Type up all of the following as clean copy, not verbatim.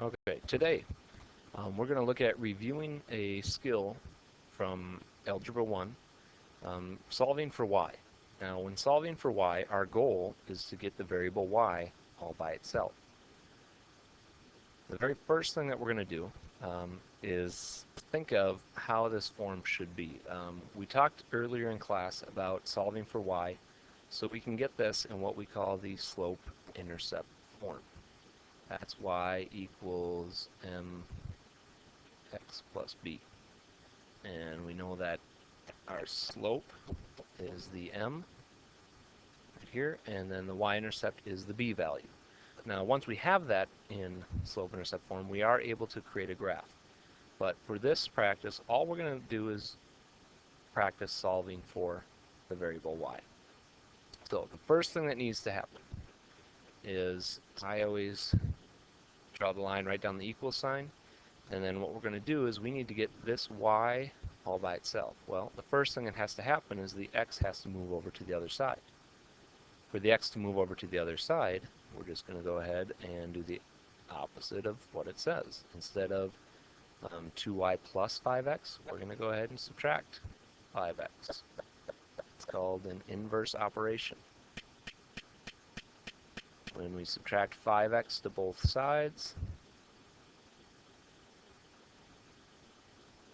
Okay, today we're going to look at reviewing a skill from Algebra 1, solving for y. Now, when solving for y, our goal is to get the variable y all by itself. The very first thing that we're going to do is think of how this form should be. We talked earlier in class about solving for y, so we can get this in what we call the slope-intercept form. That's y equals mx plus b. And we know that our slope is the m right here, and then the y-intercept is the b value. Now, once we have that in slope-intercept form, we are able to create a graph. But for this practice, all we're going to do is practice solving for the variable y. So the first thing that needs to happen is I always draw the line right down the equal sign, and then what we're going to do is we need to get this y all by itself. Well, the first thing that has to happen is the x has to move over to the other side. For the x to move over to the other side, we're just going to go ahead and do the opposite of what it says. Instead of 2y plus 5x, we're going to go ahead and subtract 5x. It's called an inverse operation. When we subtract 5x to both sides,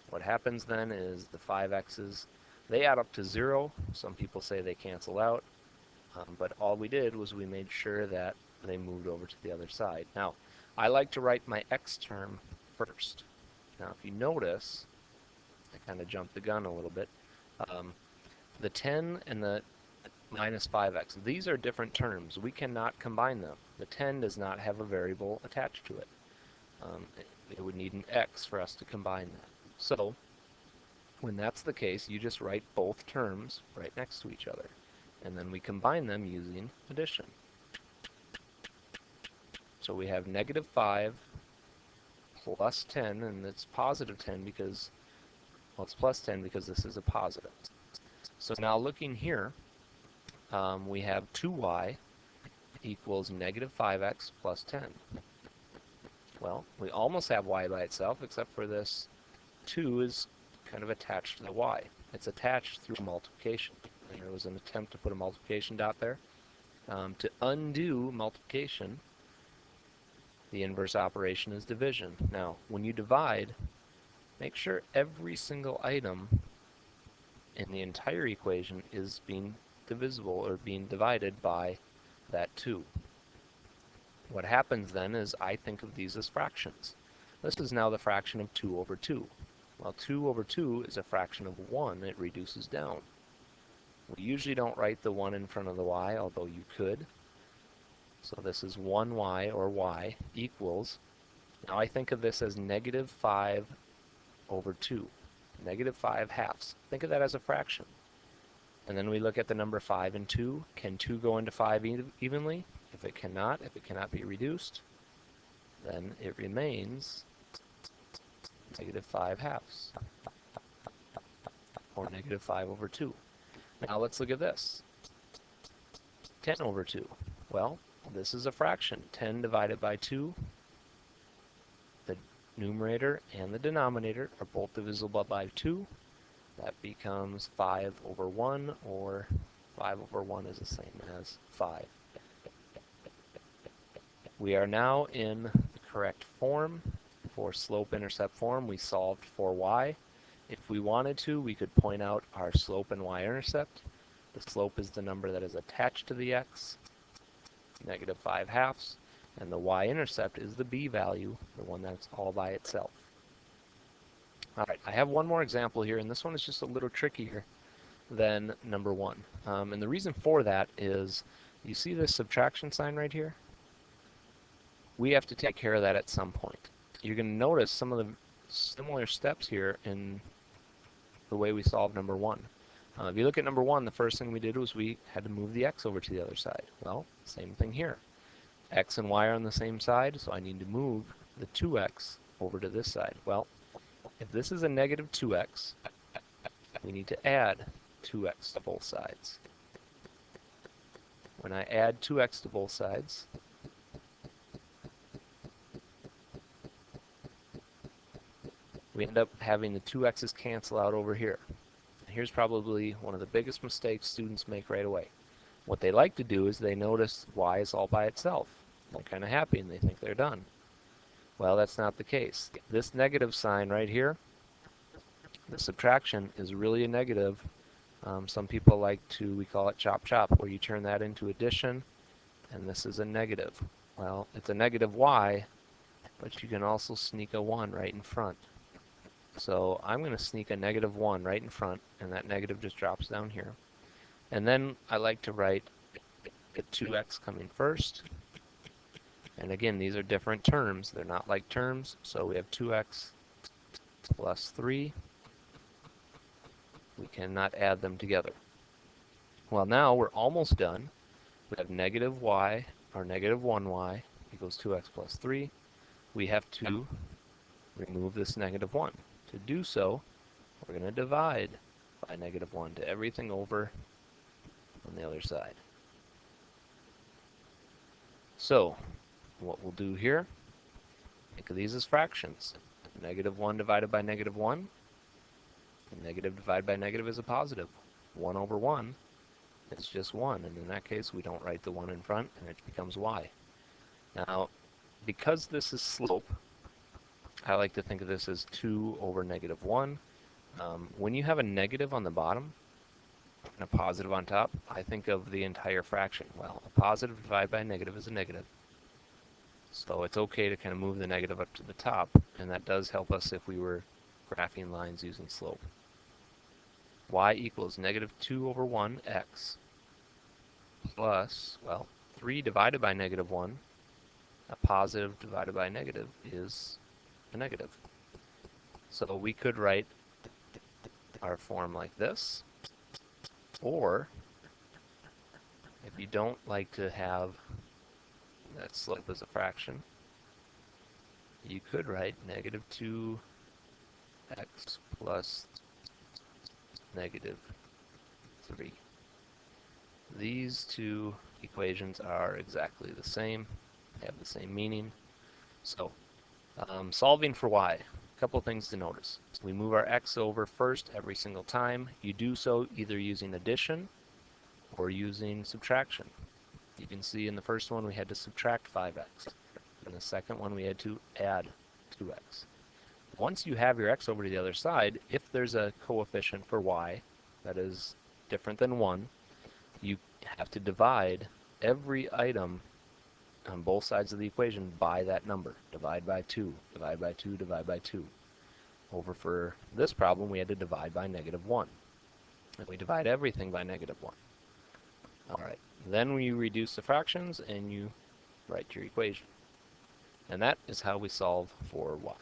what happens then is the 5x's, they add up to 0. Some people say they cancel out, but all we did was we made sure that they moved over to the other side. Now, I like to write my x term first. Now, if you notice, I kind of jumped the gun a little bit. The 10 and the minus 5x, these are different terms. We cannot combine them. The 10 does not have a variable attached to it. It would need an x for us to combine that. So, when that's the case, you just write both terms right next to each other. And then we combine them using addition. So we have negative 5 plus 10, and it's positive 10 because, well, it's plus 10 because this is a positive. So now looking here, we have 2y equals negative 5x plus 10. Well, we almost have y by itself, except for this 2 is kind of attached to the y. It's attached through multiplication. And there was an attempt to put a multiplication dot there. To undo multiplication, the inverse operation is division. Now, when you divide, make sure every single item in the entire equation is being divisible or being divided by that 2. What happens then is I think of these as fractions. This is now the fraction of 2 over 2. Well, 2 over 2 is a fraction of 1. It reduces down. We usually don't write the 1 in front of the y, although you could. So this is 1y, or y, equals, now I think of this as negative 5 over 2. Negative 5 halves. Think of that as a fraction. And then we look at the number 5 and 2. Can 2 go into 5 evenly? If it cannot be reduced, then it remains negative 5 halves, or negative 5 over 2. Now let's look at this. 10 over 2. Well, this is a fraction. 10 divided by 2. The numerator and the denominator are both divisible by 2. That becomes 5 over 1, or 5 over 1 is the same as 5. We are now in the correct form. For slope-intercept form, we solved for y. If we wanted to, we could point out our slope and y-intercept. The slope is the number that is attached to the x, negative 5 halves, and the y-intercept is the b value, the one that's all by itself. All right, I have one more example here, and this one is just a little trickier than number 1. And the reason for that is, you see this subtraction sign right here? We have to take care of that at some point. You're going to notice some of the similar steps here in the way we solved number 1. If you look at number 1, the first thing we did was we had to move the x over to the other side. Well, same thing here. X and y are on the same side, so I need to move the 2x over to this side. Well, if this is a negative 2x, we need to add 2x to both sides. When I add 2x to both sides, we end up having the 2x's cancel out over here. Here's probably one of the biggest mistakes students make right away. What they like to do is they notice y is all by itself. They're kind of happy and they think they're done. Well, that's not the case. This negative sign right here, the subtraction, is really a negative. Some people like to, we call it chop chop, where you turn that into addition, and this is a negative. Well, it's a negative y, but you can also sneak a 1 right in front. So I'm going to sneak a negative 1 right in front, and that negative just drops down here. And then I like to write the 2x coming first. And again, these are different terms. They're not like terms. So we have 2x plus 3. We cannot add them together. Well, now we're almost done. We have negative y, or negative 1y, equals 2x plus 3. We have to remove this negative 1. To do so, we're going to divide by negative 1 to everything over on the other side. So, what we'll do here, think of these as fractions. Negative 1 divided by negative 1, and negative divided by negative is a positive. 1 over 1, it's just 1, and in that case we don't write the 1 in front, and it becomes y. Now, because this is slope, I like to think of this as 2 over negative 1. When you have a negative on the bottom and a positive on top, I think of the entire fraction. Well, a positive divided by a negative is a negative. So it's okay to kind of move the negative up to the top, and that does help us if we were graphing lines using slope. Y equals negative 2 over 1x plus, well, 3 divided by negative 1. A positive divided by a negative is a negative. So we could write our form like this, or if you don't like to have that slope as a fraction, you could write negative 2x plus negative 3. These two equations are exactly the same, have the same meaning. So, solving for y, a couple things to notice. We move our x over first every single time. You do so either using addition or using subtraction. You can see in the first one we had to subtract 5x. In the second one we had to add 2x. Once you have your x over to the other side, if there's a coefficient for y that is different than 1, you have to divide every item on both sides of the equation by that number. Divide by 2, divide by 2, divide by 2. Over for this problem, we had to divide by negative 1. And we divide everything by negative 1. Alright, then we reduce the fractions and you write your equation. And that is how we solve for y.